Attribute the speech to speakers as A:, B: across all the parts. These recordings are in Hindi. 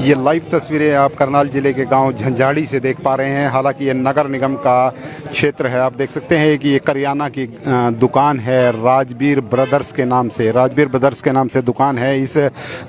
A: ये लाइव तस्वीरें आप करनाल जिले के गांव झंझाड़ी से देख पा रहे हैं। हालांकि ये नगर निगम का क्षेत्र है। आप देख सकते हैं कि ये करियाना की दुकान है, राजवीर ब्रदर्स के नाम से। राजवीर ब्रदर्स के नाम से दुकान है। इस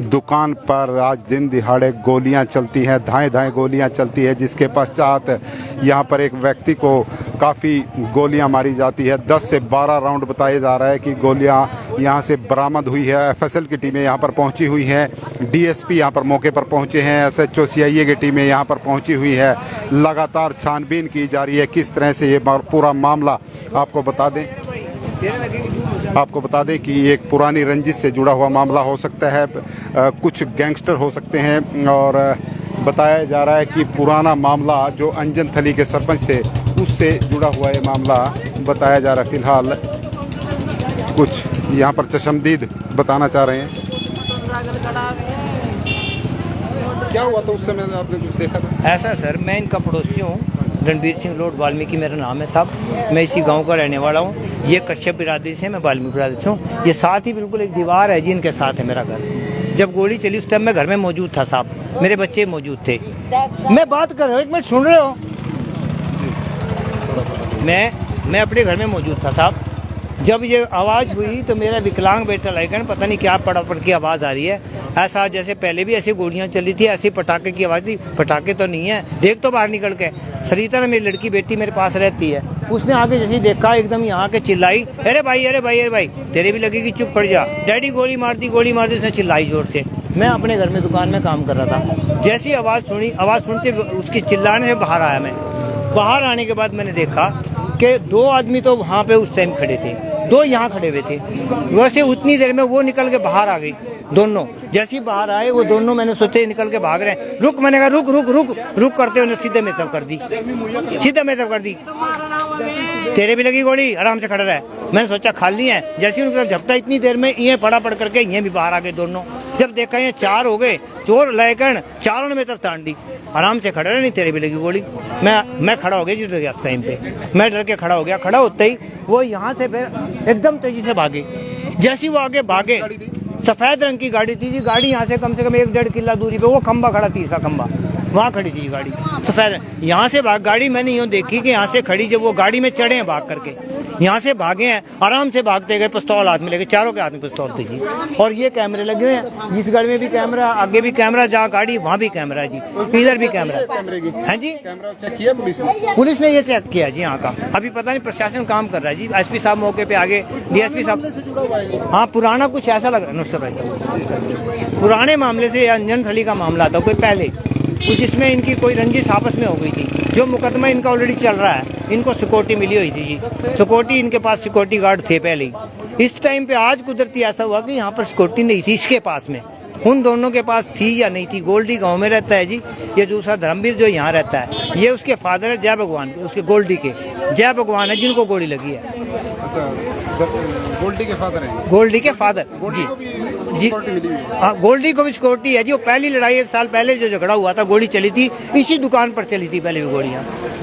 A: दुकान पर आज दिन दिहाड़े गोलियां चलती हैं, धाएं धाएं गोलियां चलती है, जिसके पश्चात यहाँ पर एक व्यक्ति को काफ़ी गोलियां मारी जाती है। 10 से 12 राउंड बताया जा रहा है कि गोलियां यहाँ से बरामद हुई है। एफएसएल की टीमें यहाँ पर पहुँची हुई हैं, डीएसपी यहाँ पर मौके पर पहुँचे हैं, एसएचओ सीआईए की टीमें यहाँ पर पहुँची हुई है। लगातार छानबीन की जा रही है किस तरह से ये पूरा मामला। आपको बता दें कि एक पुरानी रंजिश से जुड़ा हुआ मामला हो सकता है, कुछ गैंगस्टर हो सकते हैं। और बताया जा रहा है कि पुराना मामला जो अंजन थली के सरपंच थे उससे जुड़ा हुआ ये मामला बताया जा रहा है। फिलहाल कुछ यहाँ पर चशमदीद बताना चाह रहे हैं। क्या हुआ था उस समय, आपने कुछ देखा था?
B: ऐसा सर, मैं इनका पड़ोसी हूँ, रणबीर सिंह लोड वाल्मीकि मेरा नाम है साहब। मैं इसी गांव का रहने वाला हूँ। ये कश्यप बिरादरी से, मैं वाल्मीकि बिरादरी से हूँ। ये साथ ही बिल्कुल एक दीवार है जी, इनके साथ है मेरा घर। जब गोली चली उस टाइम मैं घर में मौजूद था साहब, मेरे बच्चे मौजूद थे। मैं बात कर रहा हूँ, एक मिनट सुन रहे हो? मैं अपने घर में मौजूद था साहब। जब ये आवाज़ हुई तो मेरा विकलांग बेटा लाइकन, पता नहीं क्या पड़ापड़ की आवाज़ आ रही है। ऐसा जैसे पहले भी ऐसी गोलियां चली थी, ऐसी पटाखे की आवाज़ थी। पटाखे तो नहीं है, देख तो बाहर निकल के। सरिता ने, मेरी लड़की बेटी मेरे पास रहती है, उसने आगे जैसे देखा एकदम यहाँ के चिल्लाई, अरे भाई अरे भाई अरे भाई, तेरे भी लगेगी, चुप पड़ जा, डैडी गोली मार दी गोली मार दी। उसने चिल्लाई जोर से। मैं अपने घर में दुकान में काम कर रहा था। जैसी आवाज़ सुनी, आवाज़ सुनते उसकी चिल्लाने से बाहर आया। मैं बाहर आने के बाद मैंने देखा कि 2 आदमी तो वहाँ पे उस टाइम खड़े थे, 2 यहाँ खड़े हुए थे। वैसे उतनी देर में वो निकल के बाहर आ गई दोनों। जैसे ही बाहर आए वो दोनों, मैंने सोचे निकल के भाग रहे हैं। रुक, मैंने कहा रुक रुक रुक रुक करते उन्हें सीधे में तब कर दी, सीधे में तब कर दी। तेरे भी लगी गोली, आराम से खड़ा रहा। मैंने सोचा खाली है। जैसे ही उनका झपटा, इतनी देर में ये पड़ा पड़ करके ये भी बाहर आ गए दोनों। जब देखा ये 4 हो गए चोर लायकन, चारों ने मेरी तरफ तान दी। आराम से खड़ा रहे, नहीं तेरे भी लगी गोली। मैं खड़ा हो गया जी उस टाइम पे। मैं डर के खड़ा हो गया। खड़ा होते ही वो यहाँ से फिर एकदम तेजी से भागे। जैसे वो आगे भागे, सफेद रंग की गाड़ी थी जी। गाड़ी यहाँ से कम 1-1.5 किला दूरी पे वो खंबा खड़ा, तीसरा खंबा वहाँ खड़ी थी गाड़ी सफेद। यहाँ से भाग गाड़ी मैंने यूँ देखी कि यहाँ से खड़ी, जब वो गाड़ी में चढ़े हैं भाग करके, यहाँ से भागे हैं, आराम से भागते गए, पिस्तौल हाथ में लेके। चारों के हाथ में पिस्तौल थी जी। और ये कैमरे लगे हुए हैं, इस गाड़ी में भी कैमरा, आगे भी कैमरा, जहाँ गाड़ी वहाँ भी कैमरा जी, इधर भी कैमरा है जी।
A: चेक किया
B: पुलिस ने ये चेक किया जी यहाँ का। अभी पता नहीं, प्रशासन काम कर रहा है जी। एसपी साहब मौके पे आगे, डीएसपी साहब। हाँ, पुराना कुछ ऐसा लग रहा है, पुराने मामले से अंजन थली का मामला था कोई पहले कुछ, इसमें इनकी कोई रंजिश आपस में हो गई थी। जो मुकदमा इनका ऑलरेडी चल रहा है, इनको सिक्योरिटी मिली हुई थी जी। सिक्योरिटी, इनके पास सिक्योरिटी गार्ड थे पहले ही। इस टाइम पे आज कुदरती ऐसा हुआ कि यहाँ पर सिक्योरिटी नहीं थी इसके पास में। उन दोनों के पास थी या नहीं थी। गोल्डी गांव में रहता है जी। ये दूसरा धर्मवीर जो यहाँ रहता है, ये उसके फादर है जय भगवान, उसके गोल्डी के जय भगवान है जिनको गोली लगी है।
A: गोल्डी के फादर हैं? गोल्डी के फादर जी।
B: हाँ, गोल्डी को भी सिक्योरिटी है जी। वो पहली लड़ाई 1 साल पहले जो झगड़ा हुआ था, गोली चली थी इसी दुकान पर चली थी पहले भी गोलियां।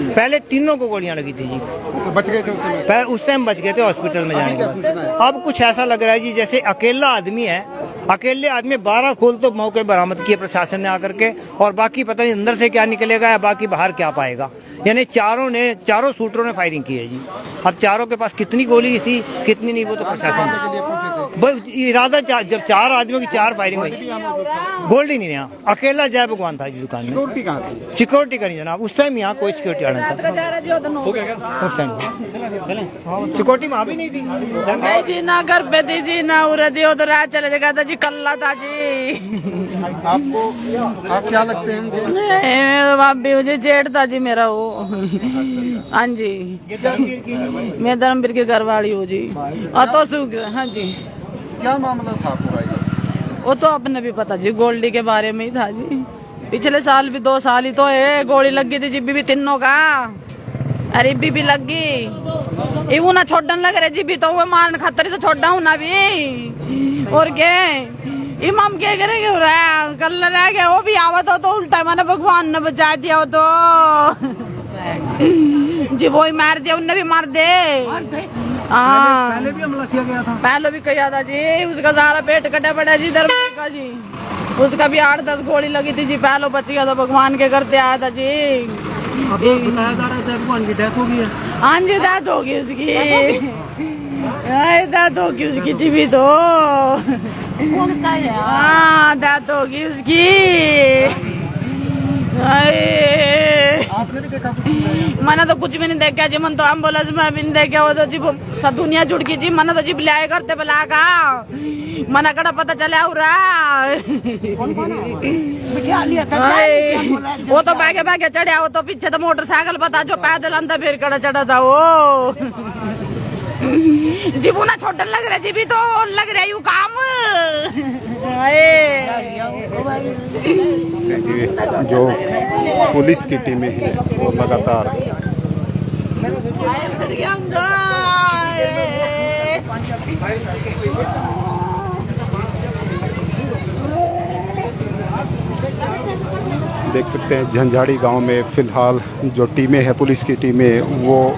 B: पहले तीनों को गोलियां लगी थी जी।
A: तो बच गए थे
B: उस टाइम बच गए थे हॉस्पिटल में जाने के बाद। अब कुछ ऐसा लग रहा है जी जैसे अकेला आदमी है, अकेले आदमी 12 खोल तो मौके बरामद किए प्रशासन ने आकर के, और बाकी पता नहीं अंदर से क्या निकलेगा या बाकी बाहर क्या पाएगा। यानी चारों शूटरों ने फायरिंग की है जी। अब चारों के पास कितनी गोली थी कितनी नहीं, वो तो प्रशासन इरादा। जब 4 आदमियों की 4 फायरिंग हुई, गोल्डी नहीं यहाँ, अकेला जय भगवान था जी दुकान में। सिक्योरिटी का नहीं जनाब, उस टाइम यहाँ कोई सिक्योरिटी आना था उस टाइम। सिक्योरिटी वहाँ भी नहीं थी
C: ना, घर पे थी जी ना, उरे थी तो रात चले गया था जी, कल्ला था जी।
A: आप क्या लगते हैं?
C: मुझे जेठ था जी मेरा वो। हाँ जी, मैं धर्मवीर की घरवाली हूँ जी। तो हाँ जी,
A: क्या मामला था पूरा?
C: वो तो अपने भी पता जी, गोल्डी के बारे में ही था जी। पिछले साल भी 2 साल ही तो है, गोली लगी थी जिब्बी भी तीनों का। अरे भी लगी इवू ना छोड़न लग रहे जी, भी तो वो मारन खातर तो छोड़ा हूँ ना भी। और क्या इमाम क्या करेंगे, कल रह गया वो भी आवत हो तो उल्टा मैंने भगवान ने बचा दिया हो तो जी, वो ही मार दिया, उनने भी मार दे।
B: पहले भी हमला किया गया था,
C: पहले भी किया था जी। उसका सारा पेट कटा पड़ा जी, धर्मवीर का जी। उसका भी 8-10 गोली लगी थी जी, पहलो बच गया था, भगवान के करते आया था जी।
D: बताया जा रहा है भगवान की डेथ हो गई है।
C: हाँ जी, डेथ होगी उसकी, डेथ होगी उसकी जी भी तो। हाँ, डेथ होगी उसकी।
D: आपने भी देखा कुछ?
C: मैंने तो कुछ भी नहीं देखा जी, मन तो एम्बुलेंस में भी नहीं देखा। वो तो जी सब दुनिया जुड़ गई जी, मैंने तो जी बुलाए करते बुला का मना कड़ा पता चला उरा। वो तो भागे भागे चढ़ा, वो तो पीछे तो मोटरसाइकिल पता जो पैदल अंदर फिर कड़ा चढ़ा था वो। जीबू ना छोड़ने लग रहा जी, भी तो लग रहा यू काम।
A: जो पुलिस की टीमें हैं वो लगातार देख सकते हैं झंझाड़ी गांव में फिलहाल जो टीमें हैं, पुलिस की टीमें, वो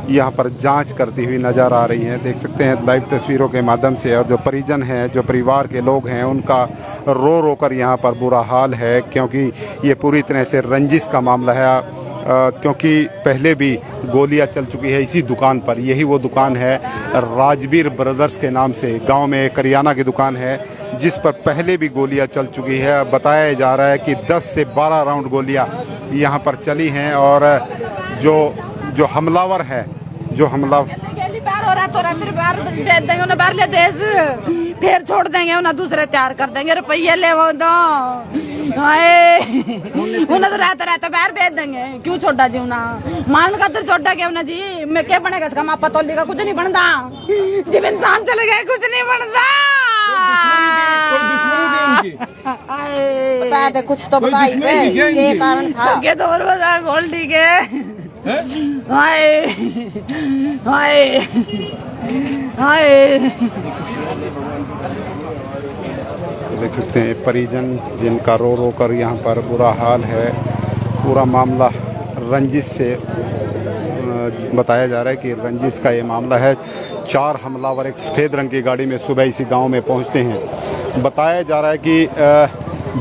A: यहाँ पर जांच करती हुई नज़र आ रही हैं। देख सकते हैं लाइव तस्वीरों के माध्यम से। और जो परिजन हैं, जो परिवार के लोग हैं, उनका रो रो कर यहाँ पर बुरा हाल है, क्योंकि ये पूरी तरह से रंजिश का मामला है। क्योंकि पहले भी गोलियां चल चुकी है इसी दुकान पर। यही वो दुकान है राजबीर ब्रदर्स के नाम से, गांव में करियाना की दुकान है, जिस पर पहले भी गोलियां चल चुकी है। बताया जा रहा है कि 10 से 12 राउंड गोलियां यहां पर चली हैं। और जो हमलावर है, जो हमलावर
C: फिर छोड़ देंगे, उन्हें दूसरे तैयार कर देंगे, रुपये ले वो दो, उन्हें तो रहते रहते बाहर भेज देंगे। क्यों छोड़ा जी उन्हें मान का छोड़ा क्यों ना जी? मैं क्या बनेगा इसका? मापा तोली का कुछ नहीं बनता, जब इंसान चले गए कुछ नहीं बनता।
E: बता दे कुछ तो बता, ये कारण था
C: सबके दौर बता गोल्डी के। हाय हाय हाय,
A: देख सकते हैं परिजन जिनका रो रो कर यहाँ पर बुरा हाल है। पूरा मामला रंजिश से बताया जा रहा है कि रंजिश का ये मामला है। 4 हमलावर एक सफ़ेद रंग की गाड़ी में सुबह इसी गांव में पहुंचते हैं। बताया जा रहा है कि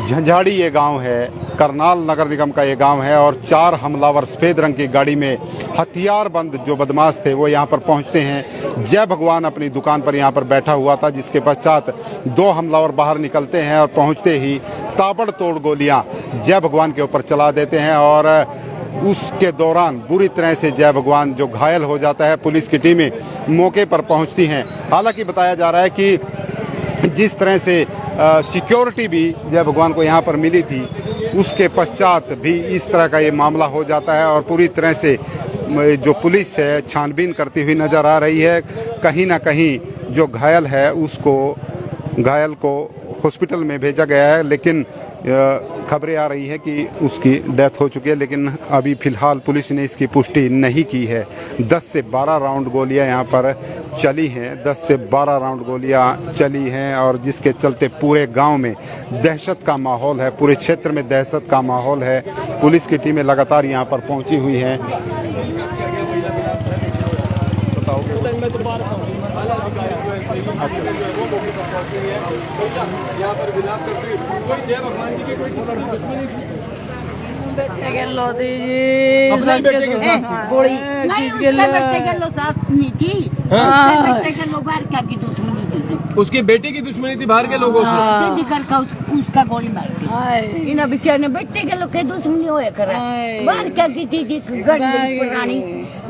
A: झंझाड़ी ये गांव है, करनाल नगर निगम का ये गांव है, और 4 हमलावर सफ़ेद रंग की गाड़ी में हथियारबंद जो बदमाश थे वो यहाँ पर पहुँचते हैं। जय भगवान अपनी दुकान पर यहाँ पर बैठा हुआ था, जिसके पश्चात 2 हमलावर बाहर निकलते हैं और पहुँचते ही ताबड़तोड़ गोलियाँ जय भगवान के ऊपर चला देते हैं। और उसके दौरान बुरी तरह से जय भगवान जो घायल हो जाता है। पुलिस की टीमें मौके पर पहुँचती हैं। हालांकि बताया जा रहा है कि जिस तरह से सिक्योरिटी भी जय भगवान को यहाँ पर मिली थी, उसके पश्चात भी इस तरह का ये मामला हो जाता है। और पूरी तरह से जो पुलिस है छानबीन करती हुई नज़र आ रही है। कहीं ना कहीं जो घायल है उसको, घायल को हॉस्पिटल में भेजा गया है, लेकिन खबरें आ रही हैं कि उसकी डेथ हो चुकी है। लेकिन अभी फ़िलहाल पुलिस ने इसकी पुष्टि नहीं की है। 10 से 12 राउंड गोलियां यहाँ पर चली हैं, 10 से 12 राउंड गोलियां चली हैं, और जिसके चलते पूरे गांव में दहशत का माहौल है, पूरे क्षेत्र में दहशत का माहौल है। पुलिस की टीमें लगातार यहाँ पर पहुँची हुई हैं।
E: गोली साथ नहीं थी, बाहर क्या की दुश्मनी थी,
D: उसके बेटे की दुश्मनी थी बाहर के लोगों से।
E: उसका गोली मार दी इन बेचारे ने, बेटे के लोग के दुश्मनी हो करा। बाहर क्या की थी पुरानी,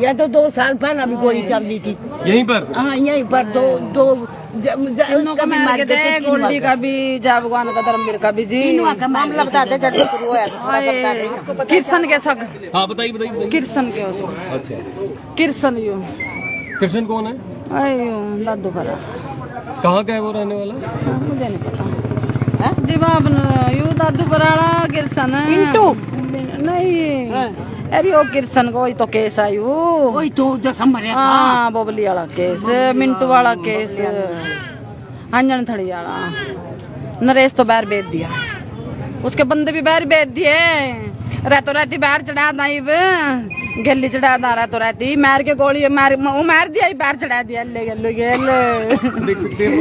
E: या तो 2 साल पहले अभी गोली चल रही थी
D: यहीं पर।
E: हाँ यहीं पर दो
C: गोल्डी का भी, जय भगवान का, धर्मवीर का भी जी।
E: मामला बताते जब शुरू हुआ
C: किरसन के सग।
D: हाँ बताइए बताइए।
C: किरसन के उसको।
D: अच्छा,
C: किरसन यू,
D: कृष्ण कौन है?
C: अयो दादू भरा,
D: कहाँ का है वो रहने वाला?
C: मुझे नहीं पता जी बाप। यू दादू भराड़ा किरसन नहीं, अरे ओ किरसन को वही तो केस आई,
E: वही तो दिसंबर
C: हाँ बोबली वाला केस, मिंटू वाला केस, अंजन थड़ी वाला। नरेश तो बाहर भेज दिया, उसके बंदे भी बाहर भेज दिए। रहतो रहती बाहर चढ़ा दाई, गली चढ़ा दा, रहतो रहती मार के गोली मार दिया, बाहर चढ़ा दिया। ले गलो गेल
D: देख सकते हैं।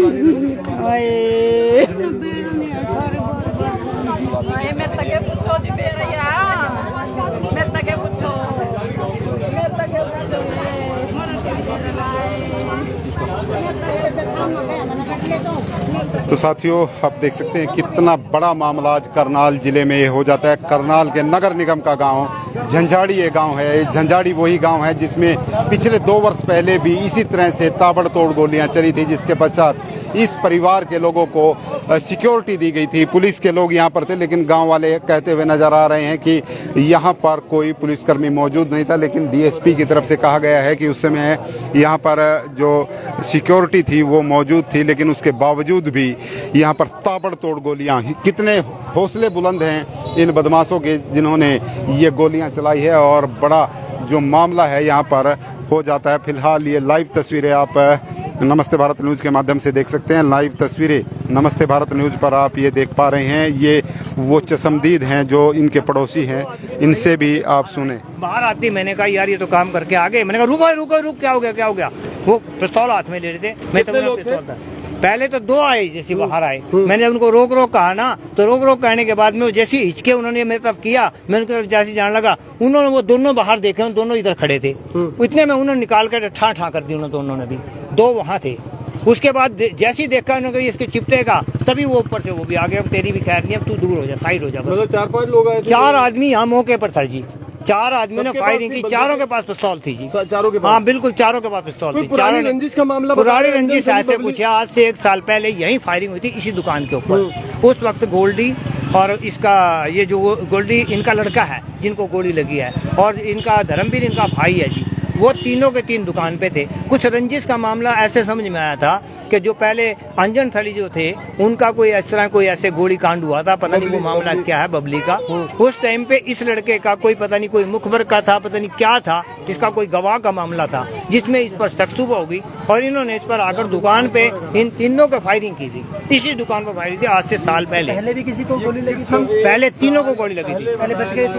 A: तो साथियों आप देख सकते हैं कितना बड़ा मामला आज करनाल जिले में ये हो जाता है। करनाल के नगर निगम का गांव झंझाड़ी ये गांव है। झंझाड़ी वही गांव है जिसमें पिछले 2 वर्ष पहले भी इसी तरह से ताबड़तोड़ गोलियां चली थी, जिसके पश्चात इस परिवार के लोगों को सिक्योरिटी दी गई थी। पुलिस के लोग यहाँ पर थे, लेकिन गांव वाले कहते हुए नजर आ रहे हैं कि यहाँ पर कोई पुलिसकर्मी मौजूद नहीं था। लेकिन डीएसपी की तरफ से कहा गया है कि उस समय यहाँ पर जो सिक्योरिटी थी वो मौजूद थी, लेकिन उसके बावजूद भी यहाँ पर ताबड़तोड़ गोलियां। कितने हौसले बुलंद हैं इन बदमाशों के जिन्होंने ये गोलियां चलाई है, और बड़ा जो मामला है यहाँ पर हो जाता है। फिलहाल ये लाइव तस्वीरें आप नमस्ते भारत न्यूज़ के माध्यम से देख सकते हैं। लाइव तस्वीरें नमस्ते भारत न्यूज़ पर आप ये देख पा रहे हैं। ये वो चशमदीद हैं जो इनके पड़ोसी हैं, इनसे भी आप सुने।
B: बाहर आती मैंने कहा यार ये तो काम करके आ गए। मैंने कहा रुको रुको रुक, क्या हो गया। वो पिस्तौल हाथ में ले रहे थे। मैं तो पिस्तौल था। पहले तो 2 आए जैसे बाहर आए, मैंने उनको रोक कहा ना, तो रोक कहने के बाद में वो जैसे हिचके उन्होंने मेरी तरफ किया, मैं उनकी तरफ जैसे जाने लगा, उन्होंने वो दोनों बाहर देखे, दोनों इधर खड़े थे। इतने में उन्होंने निकाल कर ठा कर दी, दोनों ने भी 2 वहाँ थे। उसके बाद जैसे ही देखा उन्होंने इसके चिपटेगा, तभी वो ऊपर से वो भी आ गया। तेरी भी खैर नहीं, अब तू दूर हो जा, साइड हो जा।
D: मतलब 4-5 लोग आए थे।
B: 4 आदमी यहाँ मौके पर था जी। 4 आदमियों ने फायरिंग की, चारों के पास पिस्तौल थी जी।
D: चारों के पास?
B: हाँ बिल्कुल, चारों के पास पिस्तौल थी।
D: पुरानी रंजिश का मामला?
B: पुरानी रंजिश ऐसे कुछ है, आज से 1 साल पहले यही फायरिंग हुई थी इसी दुकान के ऊपर। उस वक्त गोल्डी और इसका ये जो गोल्डी इनका लड़का है जिनको गोली लगी है, और इनका धर्मवीर इनका भाई है जी, वो तीनों के 3 दुकान पे थे। कुछ रंजिश का मामला ऐसे समझ में आया था कि जो पहले अंजन थली जो थे उनका कोई इस तरह कोई ऐसे गोली कांड हुआ था, पता नहीं वो मामला क्या है, बबली का। उस टाइम पे इस लड़के का कोई पता नहीं कोई मुखबर का था, पता नहीं क्या था, इसका कोई गवाह का मामला था, जिसमें इस पर शक-शुबा होगी और इन्होंने इस पर आकर दुकान पे इन तीनों को फायरिंग की थी। इसी दुकान पर फायरिंग थी आज से साल पहले
E: भी किसी को गोली लगी थी?
B: पहले तीनों को गोली लगी थी।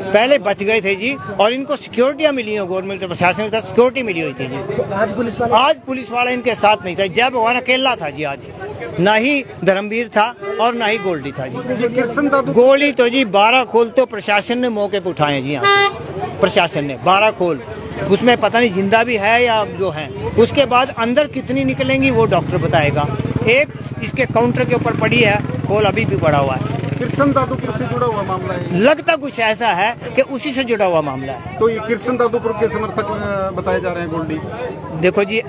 B: पहले बच गए थे जी, और इनको सिक्योरिटियां मिली हैं, गवर्नमेंट से, प्रशासन से सिक्योरिटी मिली हुई थी जी। आज पुलिस वाला इनके साथ नहीं था। जय भगवान अकेला था जी आज, ना ही धर्मवीर था और ना ही गोल्डी था जी। गोली तो जी 12 खोल तो प्रशासन ने मौके पे उठाए जी। यहाँ प्रशासन ने 12 खोल, उसमें पता नहीं जिंदा भी है या जो है। उसके बाद अंदर कितनी निकलेंगी वो डॉक्टर बताएगा। एक इसके काउंटर के ऊपर पड़ी है खोल, अभी भी पड़ा हुआ है।
A: कृष्ण दादूपुर से जुड़ा हुआ मामला है,
B: लगता कुछ ऐसा है कि उसी से जुड़ा हुआ मामला है।
A: तो ये कृष्ण दादूपुर के समर्थक बताए जा रहे हैं गोल्डी।
B: देखो जी,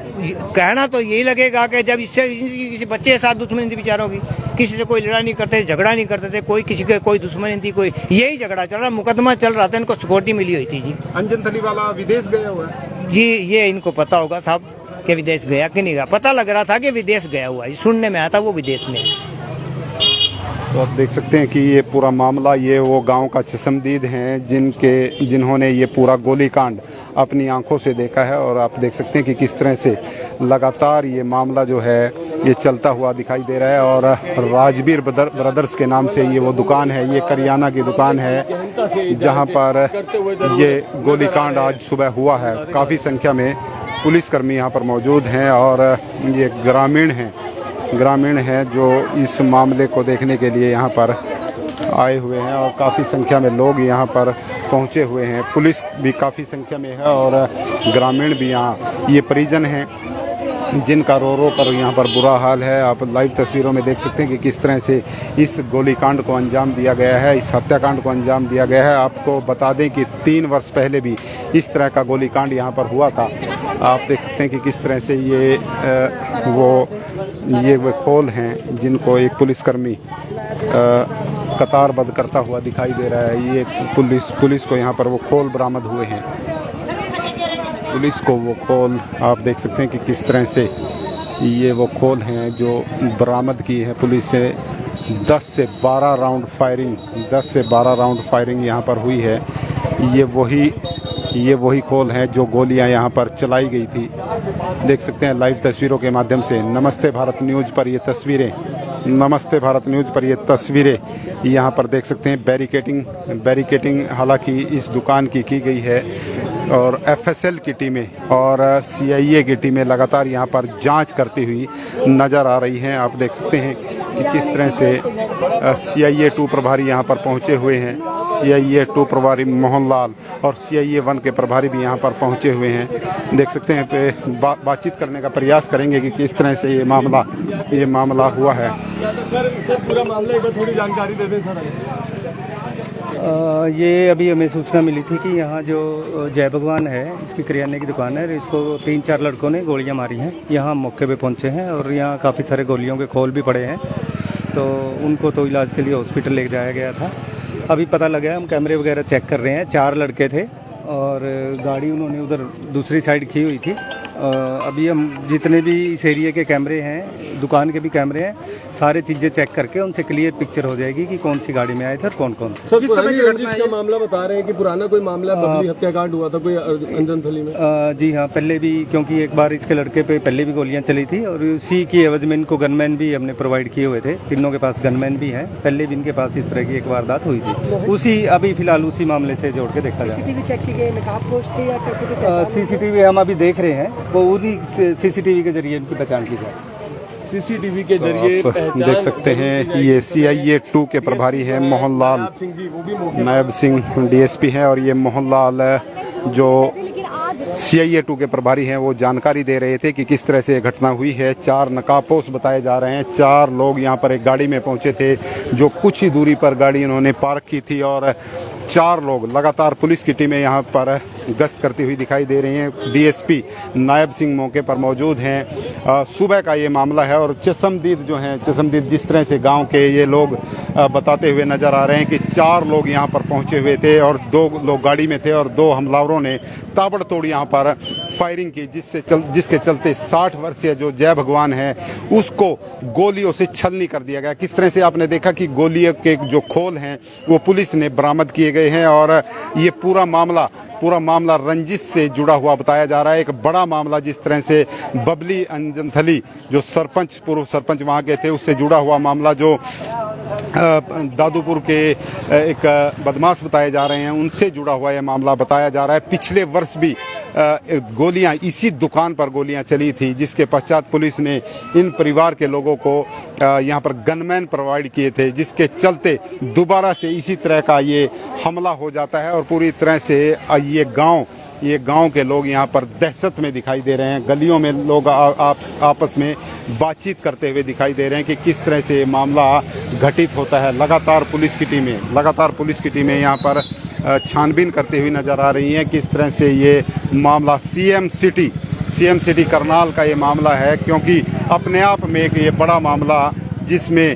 B: कहना तो यही लगेगा कि जब इससे किसी बच्चे के साथ दुश्मनी थी बेचारों की, किसी से कोई लड़ा नहीं करते, झगड़ा नहीं करते थे, कोई किसी के कोई दुश्मनी थी, कोई यही झगड़ा चल रहा, मुकदमा चल रहा था, इनको सिक्योरिटी मिली हुई थी जी।
A: अंजन थली वाला विदेश गया हुआ है
B: जी, ये इनको पता होगा साहब कि विदेश गया कि नहीं गया। पता लग रहा था कि विदेश गया हुआ है, सुनने में आया था वो विदेश में।
A: तो आप देख सकते हैं कि ये पूरा मामला, ये वो गांव का चशमदीद हैं जिन्होंने ये पूरा गोलीकांड अपनी आंखों से देखा है। और आप देख सकते हैं कि किस तरह से लगातार ये मामला जो है ये चलता हुआ दिखाई दे रहा है। और राजबीर ब्रदर्स के नाम से ये वो दुकान है, ये करियाना की दुकान है जहां पर ये गोलीकांड आज सुबह हुआ है। काफ़ी संख्या में पुलिसकर्मी यहाँ पर मौजूद हैं और ये ग्रामीण हैं जो इस मामले को देखने के लिए यहाँ पर आए हुए हैं, और काफ़ी संख्या में लोग यहाँ पर पहुँचे हुए हैं। पुलिस भी काफ़ी संख्या में है और ग्रामीण भी यहाँ, ये परिजन हैं जिनका रो कर यहाँ पर बुरा हाल है। आप लाइव तस्वीरों में देख सकते हैं कि किस तरह से इस गोलीकांड को अंजाम दिया गया है, इस हत्याकांड को अंजाम दिया गया है। आपको बता दें कि 3 वर्ष पहले भी इस तरह का गोलीकांड यहाँ पर हुआ था। आप देख सकते हैं कि किस तरह से ये वो खोल हैं जिनको एक पुलिसकर्मी कतारबद्ध करता हुआ दिखाई दे रहा है। ये पुलिस को यहाँ पर वो खोल बरामद हुए हैं। पुलिस को वो खोल आप देख सकते हैं कि किस तरह से ये वो खोल हैं जो बरामद की है पुलिस से। 10 से 12 राउंड फायरिंग यहाँ पर हुई है। ये वही खोल हैं जो गोलियां यहाँ पर चलाई गई थी। देख सकते हैं लाइव तस्वीरों के माध्यम से नमस्ते भारत न्यूज़ पर ये तस्वीरें यहाँ पर देख सकते हैं। बैरिकेटिंग हालांकि इस दुकान की गई है और FSL की टीमें और CIA की टीमें लगातार यहाँ पर जांच करती हुई नज़र आ रही हैं। आप देख सकते हैं कि किस तरह से CIA 2 प्रभारी यहाँ पर पहुँचे हुए हैं। CIA 2 प्रभारी मोहन लाल और CIA 1 के प्रभारी भी यहाँ पर पहुँचे हुए हैं। देख सकते हैं बातचीत करने का प्रयास करेंगे कि किस तरह से ये मामला हुआ है।
D: सर पूरा मामला एक बार थोड़ी जानकारी दे दें सर।
F: ये अभी हमें सूचना मिली थी कि यहाँ जो जय भगवान है, इसकी किराने की दुकान है, इसको 3-4 लड़कों ने गोलियां मारी हैं। यहाँ मौके पे पहुँचे हैं और यहाँ काफ़ी सारे गोलियों के खोल भी पड़े हैं, तो उनको तो इलाज के लिए हॉस्पिटल ले जाया गया था। अभी पता लगा, हम कैमरे वगैरह चेक कर रहे हैं, 4 लड़के थे और गाड़ी उन्होंने उधर दूसरी साइड की हुई थी। अभी हम जितने भी इस एरिया के कैमरे हैं, दुकान के भी कैमरे हैं, सारे चीज़ें चेक करके उनसे क्लियर पिक्चर हो जाएगी कि कौन सी गाड़ी में आए थे और कौन कौन थे।
D: सर पुरानी रंजिश का मामला बता रहे हैं कि पुराना कोई मामला बबली हत्याकांड हुआ था कोई अंजनथली में।
F: जी हाँ, पहले भी, क्योंकि एक बार इसके लड़के पे पहले भी गोलियां चली थी और उसी की एवज में इनको गनमैन भी हमने प्रोवाइड किए हुए थे। तीनों के पास गनमैन भी हैं, पहले भी इनके पास इस तरह की एक वारदात हुई थी। उसी अभी फिलहाल उसी मामले से जोड़ के देखा जाए। CCTV हम अभी देख रहे हैं, वो उन्हीं CCTV के जरिए इनकी पहचान की जाए।
D: CCTV के जरिए
A: देख सकते हैं ये CIA 2 के प्रभारी हैं मोहनलाल नायब सिंह DSP हैं और ये मोहनलाल जो CIA 2 के प्रभारी हैं वो जानकारी दे रहे थे कि किस तरह से ये घटना हुई है। 4 नकाबपोश बताए जा रहे हैं, 4 लोग यहाँ पर एक गाड़ी में पहुंचे थे जो कुछ ही दूरी पर गाड़ी उन्होंने पार्क की थी और 4 लोग लगातार पुलिस की टीमें यहाँ पर गश्त करती हुई दिखाई दे रही हैं। DSP नायब सिंह मौके पर मौजूद हैं। सुबह का ये मामला है और चशमदीद जो हैं, चशमदीद जिस तरह से गांव के ये लोग बताते हुए नजर आ रहे हैं कि 4 लोग यहाँ पर पहुंचे हुए थे और 2 लोग गाड़ी में थे और 2 हमलावरों ने ताबड़तोड़ यहाँ पर फायरिंग की, जिसके चलते 60 वर्षीय जो जय भगवान है उसको गोलियों से छलनी कर दिया गया। किस तरह से आपने देखा कि गोलियों के जो खोल हैं वो पुलिस ने बरामद किए गए हैं और ये पूरा मामला रंजिश से जुड़ा हुआ बताया जा रहा है। एक बड़ा मामला जिस तरह से बबली अंजनथली जो पूर्व सरपंच वहाँ के थे उससे जुड़ा हुआ मामला, जो दादूपुर के एक बदमाश बताए जा रहे हैं उनसे जुड़ा हुआ यह मामला बताया जा रहा है। पिछले वर्ष भी गोलियां इसी दुकान पर गोलियां चली थी, जिसके पश्चात पुलिस ने इन परिवार के लोगों को यहां पर गनमैन प्रोवाइड किए थे, जिसके चलते दोबारा से इसी तरह का ये हमला हो जाता है और पूरी तरह से ये गांव के लोग यहाँ पर दहशत में दिखाई दे रहे हैं। गलियों में लोग आपस में बातचीत करते हुए दिखाई दे रहे हैं कि किस तरह से मामला घटित होता है। लगातार पुलिस की टीमें यहाँ पर छानबीन करती हुई नजर आ रही हैं। किस तरह से ये मामला CM सिटी करनाल का ये मामला है, क्योंकि अपने आप में एक ये बड़ा मामला जिसमें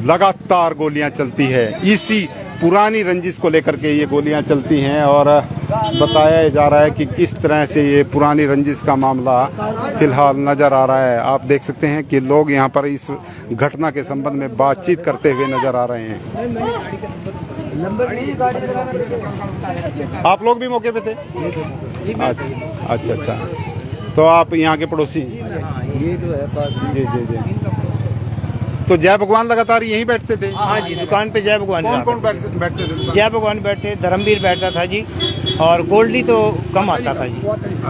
A: लगातार गोलियां चलती है, इसी पुरानी रंजिश को लेकर के ये गोलियां चलती हैं और बताया जा रहा है कि किस तरह से ये पुरानी रंजिश का मामला फिलहाल नजर आ रहा है। आप देख सकते हैं कि लोग यहाँ पर इस घटना के संबंध में बातचीत करते हुए नजर आ रहे हैं। आप लोग भी मौके पे थे? अच्छा। तो आप यहाँ के पड़ोसी?
F: ये जो है पास में।
A: जी। तो जय भगवान लगातार यहीं बैठते थे?
B: हाँ जी, दुकान पे जय भगवान।
A: कौन बैठते थे?
B: जय भगवान बैठते, धर्मवीर बैठता था जी, और गोल्डी तो कम आता था जी।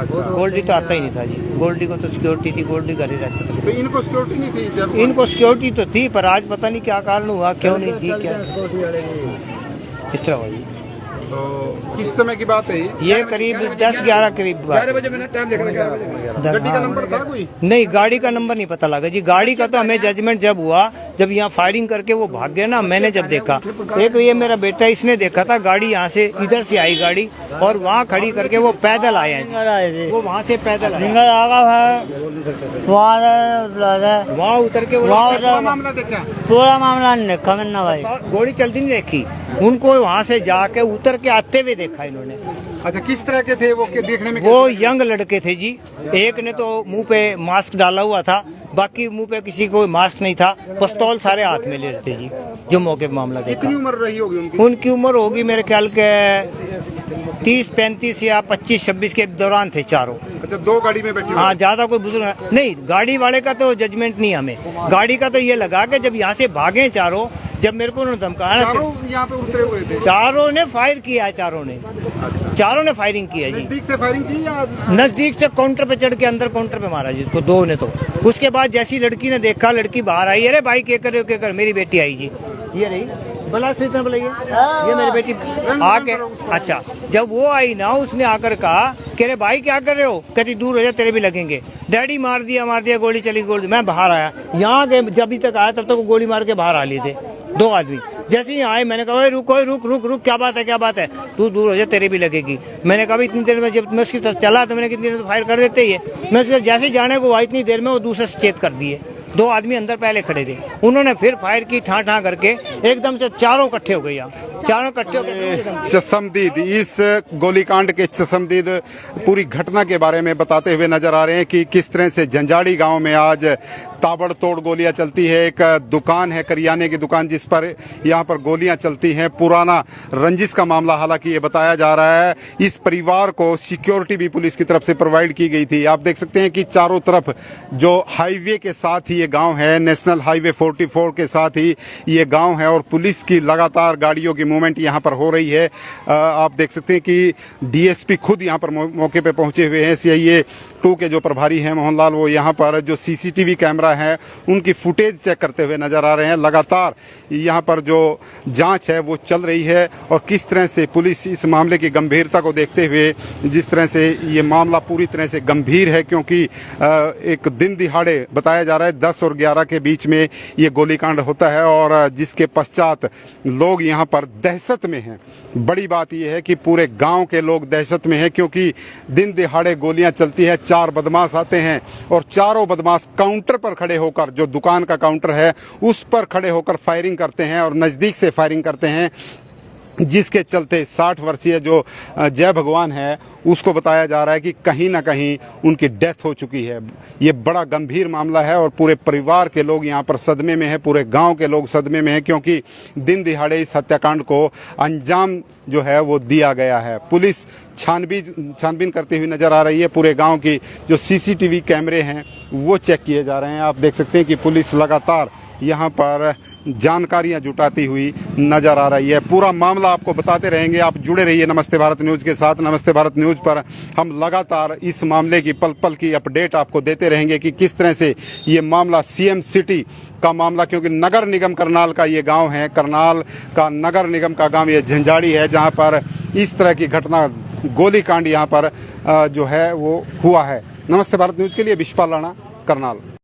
B: गोल्डी तो आता ही नहीं था जी, गोल्डी को तो सिक्योरिटी थी, गोल्डी घर ही रहता था।
A: तो इनको सिक्योरिटी नहीं थी?
B: इनको सिक्योरिटी तो थी, पर आज पता नहीं क्या कारण हुआ, क्यों नहीं थी, क्या इस तरह हुआ जी।
A: तो किस समय की बात है
B: ये करीब 10-11 करीब
D: 11 बजे मैंने टाइम देखा था।
A: गाड़ी का नंबर था कोई?
B: नहीं, गाड़ी का नंबर नहीं पता लगा जी। गाड़ी का तो हमें जजमेंट जब हुआ, जब यहाँ फायरिंग करके वो भाग गया ना, मैंने जब देखा, एक ये मेरा बेटा इसने देखा था, गाड़ी यहाँ से इधर से आई गाड़ी और वहाँ खड़ी करके वो पैदल आए हैं, वो वहाँ से पैदल वहाँ उतर के
A: मामला देखा?
G: पूरा मामला नहीं देखा मैंने भाई।
B: गोली चलती नहीं देखी, उनको वहाँ से जाके उतर के आते हुए देखा इन्होंने।
A: अच्छा, किस तरह के थे वो देखने में?
B: वो यंग लड़के थे जी। एक ने तो मुंह पे मास्क डाला हुआ था, बाकी मुंह पे किसी को मास्क नहीं था, पिस्तौल सारे हाथ में ले रहे थे जी, जो मौके पे मामला देखा।
A: कितनी उम्र रही होगी उनकी?
B: उनकी उम्र होगी मेरे ख्याल के 30-35 या 25-26 के दौरान थे चारों।
A: अच्छा, 2 गाड़ी में बैठे?
B: हाँ, ज्यादा कोई बुजुर्ग नहीं। गाड़ी वाले का तो जजमेंट नहीं हमें, गाड़ी का तो ये लगा कि जब यहाँ से भागे चारों, जब मेरे को उन्होंने धमकाया,
A: यहाँ पे उतरे हुए थे?
B: चारों ने फायर किया है, चारों ने फायरिंग की है जी।
A: नजदीक से फायरिंग की या?
B: नजदीक से काउंटर पे चढ़ के अंदर काउंटर पे मारा जी इसको, 2 ने तो। उसके बाद जैसी लड़की ने देखा, लड़की बाहर आई, अरे भाई क्या कर, मेरी बेटी आई जी, ये रही बला से इतना बुलाइए, ये मेरी बेटी आके, अच्छा जब वो आई ना उसने आकर कहा कह रहे भाई क्या कर रहे हो, कहती दूर हो जा तेरे भी लगेंगे। डैडी मार दिया गोली चली गोली। मैं बाहर आया, यहाँ के जब अभी तक आया तब तक वो गोली मार के बाहर आ लिए थे 2 आदमी। जैसे ही आए मैंने कहा रुक रुक रुक रुक, क्या बात है, तू दूर हो जा तेरे भी लगेगी। मैंने कहा इतनी देर में जब मैं उसकी तरफ चला तो मैंने कितनी देर में फायर कर देते ही है। मैं उसके जैसे ही जाने को हुआ इतनी देर में वो दूसरे सचेत कर दिए। 2 आदमी अंदर पहले खड़े थे, उन्होंने फिर फायर की ठां करके एकदम से चारों इकट्ठे हो गए। यहाँ चारों इकट्ठे हो गए।
A: चशमदीद इस गोलीकांड के चशमदीद पूरी घटना के बारे में बताते हुए नजर आ रहे हैं कि किस तरह से झंझाड़ी गांव में आज ताबड़तोड़ गोलियां चलती है। एक दुकान है करियाने की दुकान जिस पर यहाँ पर गोलियां चलती हैं। पुराना रंजिश का मामला हालांकि ये बताया जा रहा है। इस परिवार को सिक्योरिटी भी पुलिस की तरफ से प्रोवाइड की गई थी। आप देख सकते हैं कि चारों तरफ जो हाईवे के साथ ही ये गांव है, नेशनल हाईवे 44 के साथ ही ये गांव है और पुलिस की लगातार गाड़ियों की मूवमेंट यहाँ पर हो रही है। आप देख सकते हैं कि डीएसपी खुद यहाँ पर मौके पे पहुंचे हुए हैं। सीआईए 2 के जो प्रभारी हैं मोहनलाल, वो यहाँ पर जो सीसीटीवी कैमरा है उनकी फुटेज चेक करते हुए नजर आ रहे हैं। लगातार यहाँ पर जो जांच है वो चल रही है और किस तरह से पुलिस इस मामले की गंभीरता को देखते हुए, जिस तरह से ये मामला पूरी तरह से गंभीर है क्योंकि एक दिन दिहाड़े बताया जा रहा है 10 और 11 के बीच में ये गोलीकांड होता है और जिसके पश्चात लोग यहाँ पर दहशत में हैं। बड़ी बात यह है कि पूरे गांव के लोग दहशत में हैं क्योंकि दिन दिहाड़े गोलियां चलती है। 4 बदमाश आते हैं और चारों बदमाश काउंटर पर खड़े होकर, जो दुकान का काउंटर है उस पर खड़े होकर फायरिंग करते हैं और नजदीक से फायरिंग करते हैं, जिसके चलते 60 वर्षीय जो जय भगवान है उसको बताया जा रहा है कि कहीं ना कहीं उनकी डेथ हो चुकी है। ये बड़ा गंभीर मामला है और पूरे परिवार के लोग यहाँ पर सदमे में हैं, पूरे गांव के लोग सदमे में हैं क्योंकि दिन दिहाड़े इस हत्याकांड को अंजाम जो है वो दिया गया है। पुलिस छानबीन करती हुई नजर आ रही है। पूरे गांव की जो सीसीटीवी कैमरे हैं वो चेक किए जा रहे हैं। आप देख सकते हैं कि पुलिस लगातार यहाँ पर जानकारियां जुटाती हुई नजर आ रही है। पूरा मामला आपको बताते रहेंगे। आप जुड़े रहिए नमस्ते भारत न्यूज के साथ। नमस्ते भारत न्यूज पर हम लगातार इस मामले की पल पल की अपडेट आपको देते रहेंगे कि किस तरह से ये मामला सीएम सिटी का मामला, क्योंकि नगर निगम करनाल का ये गांव है, करनाल का नगर निगम का गांव ये झंझाड़ी है जहां पर इस तरह की घटना गोलीकांड यहाँ पर जो है वो हुआ है। नमस्ते भारत न्यूज के लिए विशपाल राणा, करनाल।